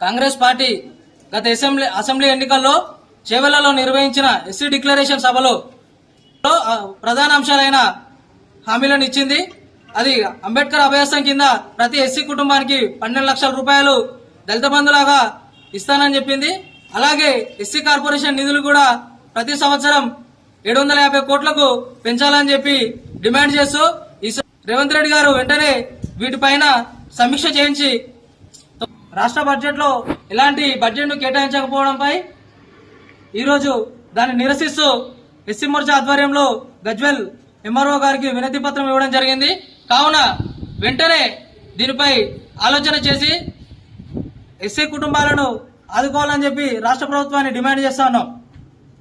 Congress party గత assembly ఎన్నికల్లో చేవెళ్లలో నిర్వహించిన ఎస్సీ డిక్లరేషన్ సభలో ప్రధాన అంశాలైన హామీలను ఇచ్చింది. అది అంబేద్కర్ అభయాసం కింద ప్రతి ఎస్సీ కుటుంబానికి 12 లక్షల రూపాయలు దళిత బంధులాగా ఇస్తానని చెప్పింది. అలాగే ఎస్సీ కార్పొరేషన్ నిధులు కూడా ప్రతి సంవత్సరం 750 కోట్లకు పెంచాలని చెప్పి డిమాండ్ చేస్తూ రేవంత్ రెడ్డి గారు వెంటనే వీటిపైన సమీక్ష చేయించి రాష్ట్ర బడ్జెట్ లో ఎలాంటి బడ్జెట్ ను కేటాయించకపోవడంపై ఈరోజు దాన్ని నిరసిస్తూ ఎస్సీ మోర్చా ఆధ్వర్యంలో గజ్వెల్ ఎంఆర్ఓ గారికి వినతి పత్రం ఇవ్వడం జరిగింది. కావున వెంటనే దీనిపై ఆలోచన చేసి ఎస్సీ కుటుంబాలను ఆదుకోవాలని చెప్పి రాష్ట్ర ప్రభుత్వాన్ని డిమాండ్ చేస్తా ఉన్నాం.